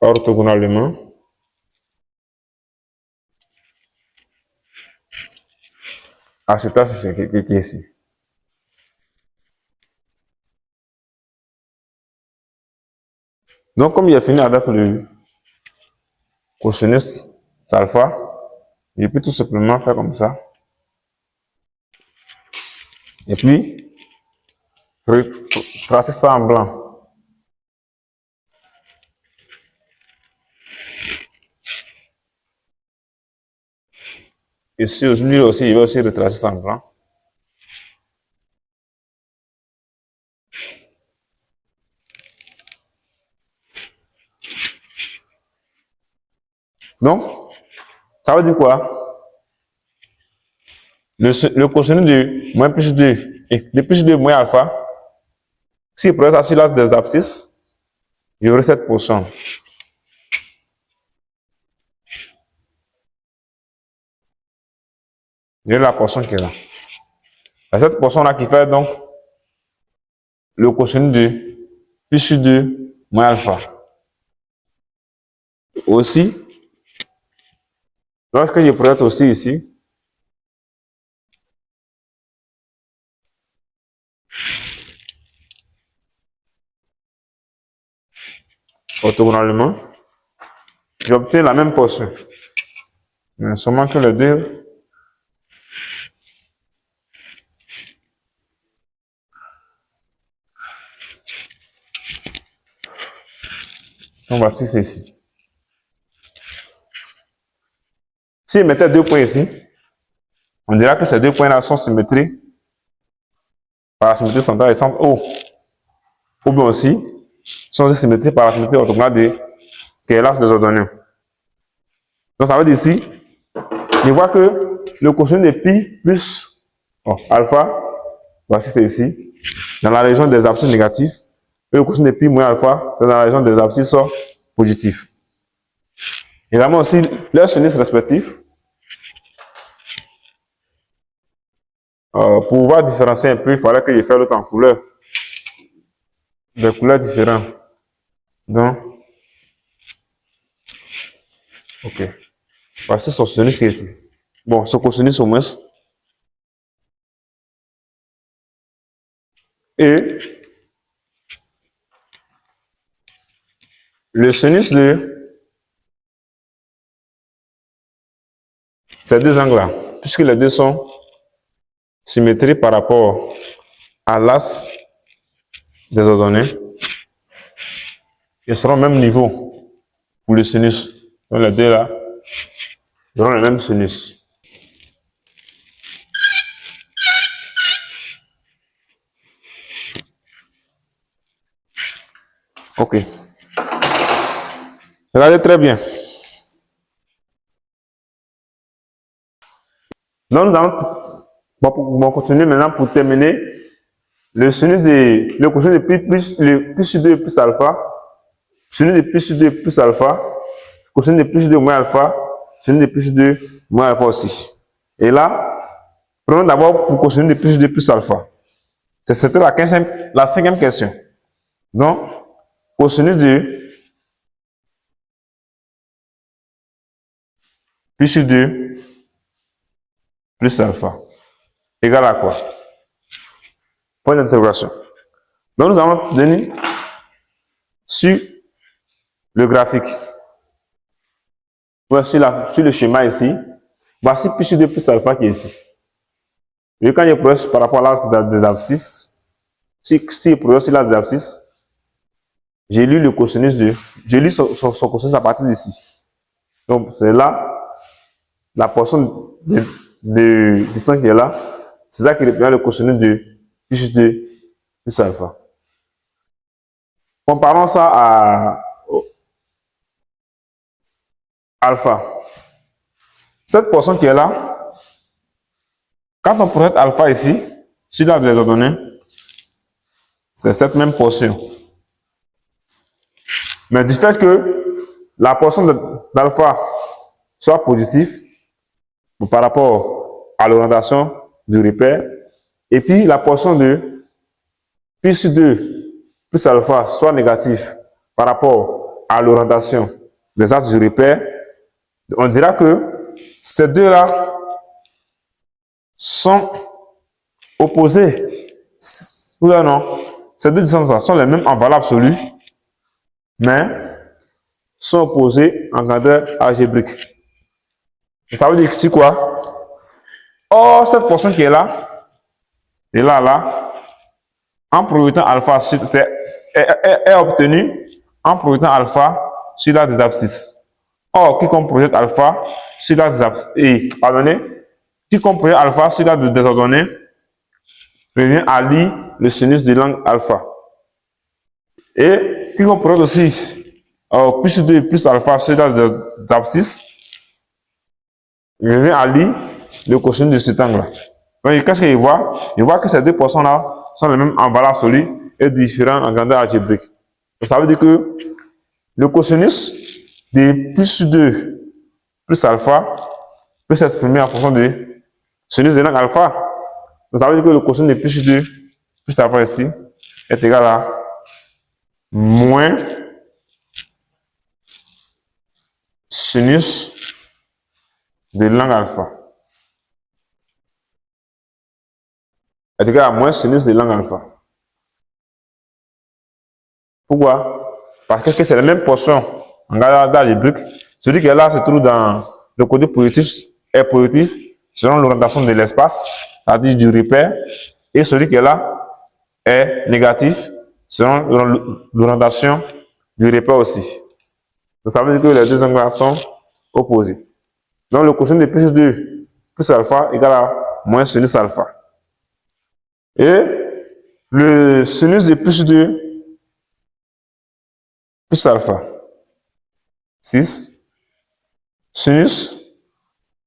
Orthogonalement. À cet axe qui est ici. Donc, comme il est fini avec le cosinus alpha, je peux tout simplement faire comme ça. Et puis, tracer ça en blanc. Et sur lui aussi, il va aussi retracer ça en blanc. Donc, ça veut dire quoi? Le cosinus de moins plus 2 et de plus 2 moins alpha, si je prends ça sur l'axe des abscisses, j'aurai cette portion. J'ai la portion qui est là. Et cette portion-là qui fait donc le cosinus de plus 2 moins alpha. Aussi, lorsque je projette aussi ici, orthogonalement, j'obtiens la même portion. Mais seulement que les deux donc voici ceci. Si je mettais 2 points ici, on dira que ces 2 points-là sont symétriques par la symétrie centrale et centre O. Ou bien aussi, sont symétriques par la symétrie orthogonale qui est l'axe des ordonnées. Donc ça veut dire ici, je vois que le cosinus de pi plus alpha, voici c'est ici, dans la région des abscisses négatifs, et le cosinus de pi moins alpha, c'est dans la région des abscisses positifs. Également aussi, leurs sinus respectifs, pour pouvoir différencier un peu, il fallait que je fasse l'autre en couleur. Des couleurs différentes. Donc, ok. Voici son sinus ici. Bon, ce cosinus au moins. Et le sinus de ces deux angles-là, puisque les deux sont symétriques par rapport à l'axe des ordonnées, ils seront au même niveau pour le sinus. Donc les deux là, ils auront le même sinus. Ok. Regardez très bien. Donc nous allons continuer maintenant pour terminer le cosinus de pi plus le pi sur 2 plus alpha, sinus de pi sur 2 plus alpha, cosinus de pi sur 2 moins alpha, sinus de pi sur 2 moins alpha aussi. Et là, prenons d'abord pour cosinus de pi sur 2 plus alpha. C'était la 5e question. Donc, cosinus de pi sur 2 plus alpha égale à quoi? Point d'interrogation. Donc, nous allons donner sur le graphique. Sur le schéma ici, voici pi sur 2 plus alpha qui est ici. Et quand je progresse par rapport à l'axe des abscisses, si je progresse sur l'axe des abscisses, j'ai lu le cosinus de, j'ai lu son cosinus à partir d'ici. Donc, c'est là, la portion de distance qui est là, c'est ça qui représente le cosinus de pi sur 2 plus alpha. Comparons ça à alpha. Cette portion qui est là, quand on projette alpha ici, sur l'axe des ordonnées, c'est cette même portion. Mais du fait que la portion d'alpha soit positive par rapport à l'orientation du repère, et puis la portion de pi sur 2 plus alpha soit négative par rapport à l'orientation des axes du repère, on dira que ces deux-là sont opposés. Oui ou non? Ces deux distances-là sont les mêmes en valeur absolue, mais sont opposés en grandeur algébrique. Ça veut dire ici quoi? Or, cette portion qui est là, et là, en projetant alpha, est obtenue en projetant alpha sur l'axe des abscisses. Or, quiconque projette alpha sur l'axe des abscisses, quiconque projette alpha sur l'axe des ordonnées revient à lire le sinus de l'angle alpha. Et quiconque projette aussi pi sur 2 plus alpha sur l'axe des abscisses revient à lire le cosinus de cet angle-là. Donc, qu'est-ce qu'il voit? Il voit que ces deux portions-là sont les mêmes en valeur absolue et différents en grandeur algébrique. Donc, ça veut dire que le cosinus de pi sur 2 plus alpha peut s'exprimer en fonction de sinus de l'angle alpha. Donc, ça veut dire que le cosinus de pi sur 2 plus alpha ici est égal à moins sinus de l'angle alpha. Est égal à moins sinus de l'angle alpha. Pourquoi? Parce que c'est la même portion en grandeur algébrique. Celui qui est là se trouve dans le côté positif, est positif selon l'orientation de l'espace, c'est-à-dire du repère, et celui qui est là est négatif selon l'orientation du repère aussi. Donc ça veut dire que les deux angles sont opposés. Donc le cosinus de pi sur 2 plus alpha égale à moins sinus alpha. Et le sinus de pi sur 2 plus alpha, 6, sinus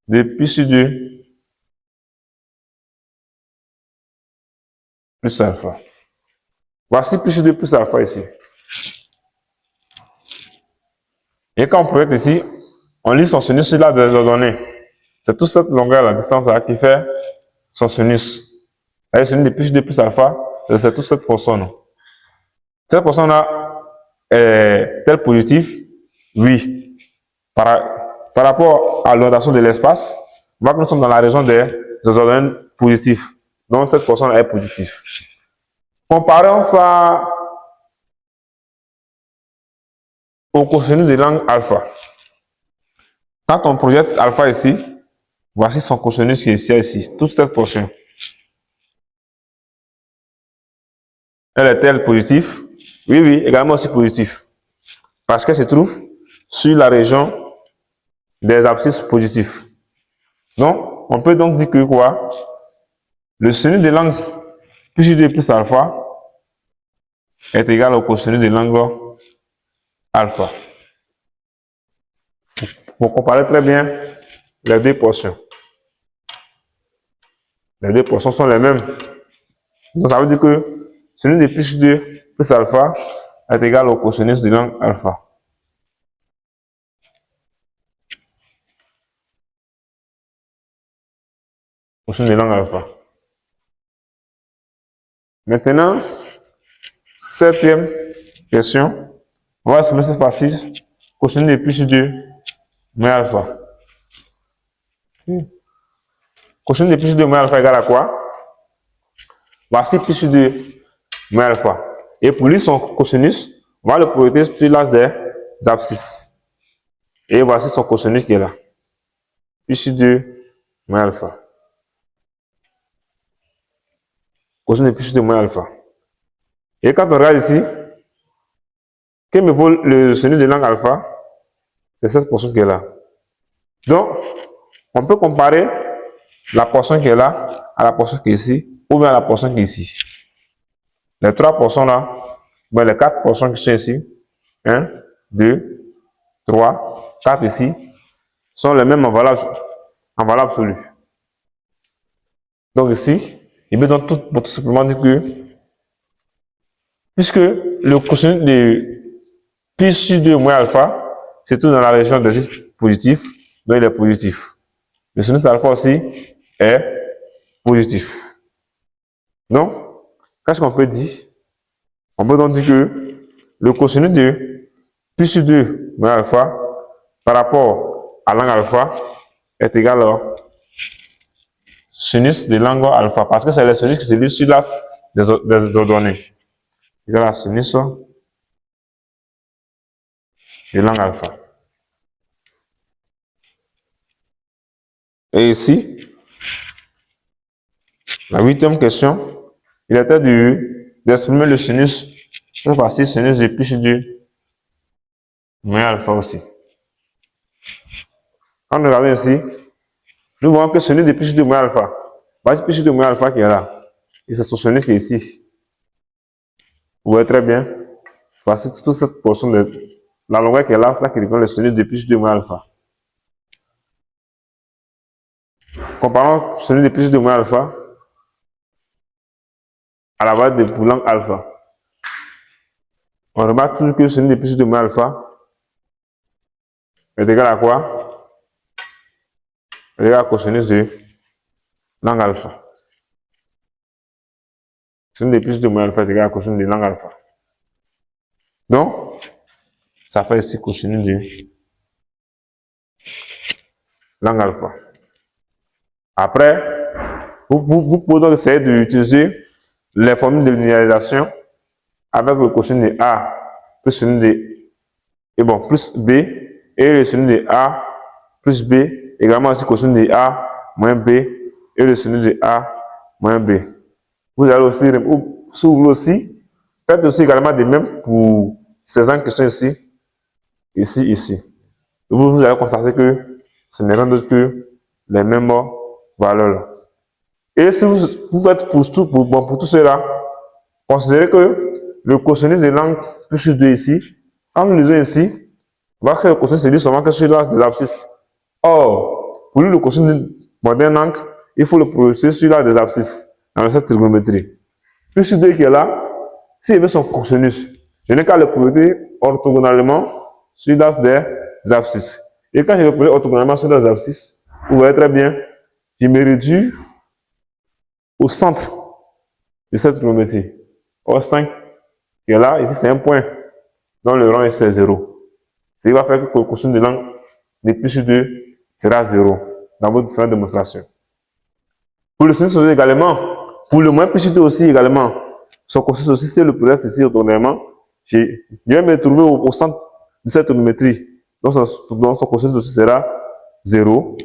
de pi sur 2 plus alpha. Voici pi sur 2 plus alpha ici. Et quand on projette ici, on lit son sinus sur l'axe des ordonnées. C'est toute cette longueur, la distance-là, qui fait son sinus. Et le sinus de pi sur 2 plus alpha, c'est toute cette portion-là. Cette portion-là est-elle positive? Oui. Par rapport à l'orientation de l'espace, on voit que nous sommes dans la région des ordonnées positifs. Donc, cette portion est positive. Comparons ça au cosinus de l'angle alpha. Quand on projette alpha ici, voici son cosinus qui est ici, toute cette portion. Elle est-elle positive? Oui, oui, également aussi positive. Parce qu'elle se trouve sur la région des abscisses positifs. Donc, on peut donc dire que quoi? Le sinus de l'angle pi sur 2 plus alpha est égal au cosinus de l'angle alpha. Pour comparer très bien les deux portions. Les deux portions sont les mêmes. Donc, ça veut dire que sinus de pi sur 2 plus alpha est égal au cosinus de l'angle alpha. Cosinus de l'angle alpha. Maintenant, septième question. On va exprimer cette fois-ci cosinus de pi sur 2 moins alpha. Cosinus de pi sur 2 moins alpha égale à quoi? Voici pi sur 2 moins alpha. Et pour lui, son cosinus, on va le projeter sur l'axe des abscisses. Et voici son cosinus qui est là. Pi sur 2 moins alpha. Cosinus de pi sur 2 moins alpha. Et quand on regarde ici, quel me vaut le sinus de l'angle alpha? C'est cette portion qui est là. Donc, on peut comparer la portion qui est là à la portion qui est ici, ou bien à la portion qui est ici. Les trois portions là, ben les quatre portions qui sont ici, 1, 2, 3, 4 ici, sont les mêmes en valeur absolue. Donc ici, il me donne tout simplement dire que, puisque le cosinus de pi sur 2 moins alpha, c'est tout dans la région des x positifs, donc il est positif. Le sinus alpha aussi est positif. Donc, qu'est-ce qu'on peut dire? On peut donc dire que le cosinus de pi sur 2 moins alpha par rapport à l'angle alpha est égal au sinus de l'angle alpha, parce que c'est le sinus qui se lit sur l'axe des ordonnées. Égal à sinus de l'angle alpha. Et ici, la huitième question, il était d'exprimer le sinus, cette fois-ci, sinus de pi sur 2 moins alpha aussi. Quand nous regardons ici, nous voyons que sinus de pi sur 2 moins alpha, voici pi sur 2 moins alpha qui est là, et c'est son sinus qui est ici. Vous voyez très bien, voici toute cette portion de la longueur qui est là, ça qui représente le sinus de pi sur 2 moins alpha. Comparons le sinus de pi sur 2 moins alpha à la valeur de pour l'angle alpha. On remarque toujours que le sinus de pi sur 2 moins alpha est égal à quoi? Est égal à cosinus de l'angle alpha. Sinus de pi sur 2 moins alpha est égal à cosinus de l'angle alpha. Donc, ça fait ici cosinus de l'angle alpha. Après, vous pouvez donc essayer d'utiliser les formules de linéarisation avec le cosinus de A plus sinus de plus B et le sinus de A plus B, également aussi cosinus de A moins B et le sinus de A moins B. Vous allez aussi, si vous voulez aussi, faites aussi également de même pour ces angles qui sont ici, ici. Vous allez constater que ce n'est rien d'autre que les mêmes valeurs. Et si vous faites pour tout cela, considérez que le cosinus de l'angle plus sur 2 ici, quand nous lisons ici, on va que le cosinus se lit seulement que sur l'axe des abscisses. Or, pour lui, le cosinus d'un angle, il faut le projeter sur l'axe des abscisses, dans cette trigonométrie. Plus sur 2 qui est là, s'il veut son cosinus, je n'ai qu'à le projeter orthogonalement sur l'axe des abscisses. Et quand je le projette orthogonalement sur l'axe des abscisses, vous voyez très bien, je me réduis au centre de cette trigonométrie. Or 5 qui est là, ici c'est un point, donc le rang c'est 0. Ce qui va faire que le cosinus de l'angle de pi sur 2 sera 0 dans votre différente démonstration. Pour le sinus aussi également, pour le moins pi sur 2 aussi également, son cosinus aussi, c'est le projette ici orthogonalement, je vais me trouver au centre de cette trigonométrie. Donc son cosinus aussi sera 0.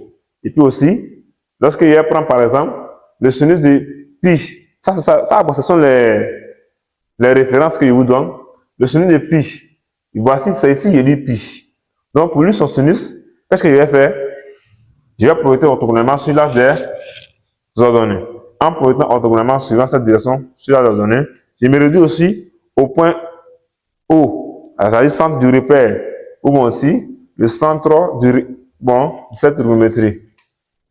Et puis aussi, lorsque je prends par exemple le sinus de pi, ça ce sont les références que je vous donne. Le sinus de pi, voici, c'est ici, je dis pi. Donc pour lui, son sinus, qu'est-ce que je vais faire? Je vais projeter orthogonalement sur l'axe des ordonnées. En projetant orthogonalement suivant cette direction sur l'axe des ordonnées, je me réduis aussi au point O, c'est-à-dire centre du repère, ou bon aussi le centre de cette trigonométrie.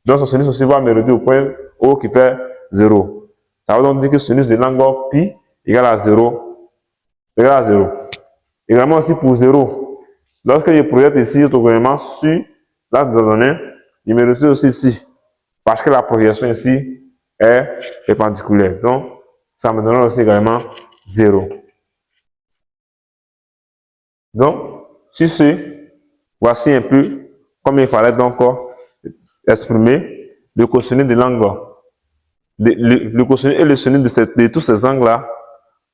Donc son sinus aussi va me réduire au point O qui fait 0. Ça veut donc dire que le sinus de l'angle pi égale à 0. Égale à 0. Également aussi pour 0. Lorsque je projette ici orthogonalement sur l'axe des ordonnées, je me réduis aussi ici. Parce que la projection ici est perpendiculaire. Donc, ça me donnera aussi également 0. Donc, sur ce, voici un peu comme il fallait donc exprimer le contenu de langue, le contenu et le contenu de tous ces angles-là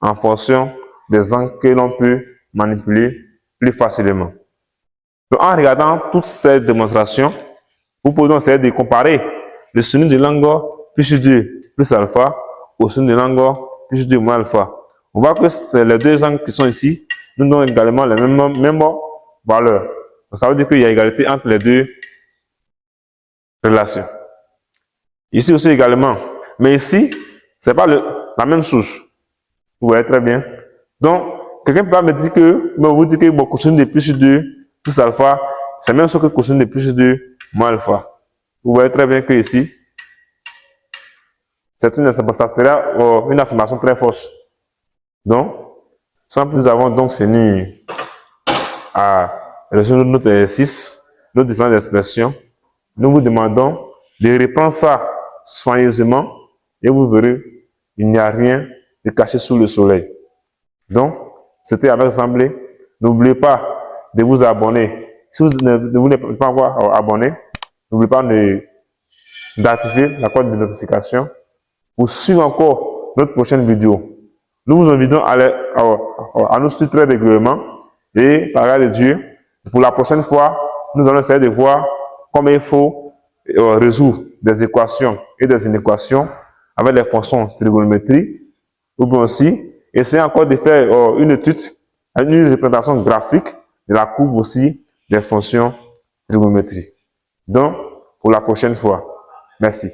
en fonction des angles que l'on peut manipuler plus facilement. Donc, en regardant toutes ces démonstrations, vous pouvez donc essayer de comparer le sonu de langue plus 2 plus alpha au sonu de langue plus 2 moins alpha. On voit que c'est les deux angles qui sont ici nous donnent également les mêmes valeurs. Donc, ça veut dire qu'il y a égalité entre les deux relations. Ici aussi également. Mais ici, ce n'est pas la même chose. Vous voyez très bien. Donc, quelqu'un peut me dire que, vous dites que cosine de plus 2 plus alpha, c'est même chose que cosine de plus 2 moins alpha. Vous voyez très bien que ici, ça serait une affirmation très fausse. Donc, sans plus, nous avons donc fini à résoudre notre exercice, nos différentes expressions. Nous vous demandons de reprendre ça soigneusement et vous verrez, il n'y a rien de caché sous le soleil. Donc, c'était avec Assemblée. N'oubliez pas de vous abonner. Si vous n'êtes pas encore abonné, n'oubliez pas d'activer la cloche de notification pour suivre encore notre prochaine vidéo. Nous vous invitons à nous suivre très régulièrement et par grâce de Dieu, pour la prochaine fois, nous allons essayer de voir comment il faut résoudre des équations et des inéquations avec les fonctions trigonométriques, ou bien aussi essayer encore de faire une étude, une représentation graphique de la courbe aussi des fonctions trigonométriques. Donc, pour la prochaine fois. Merci.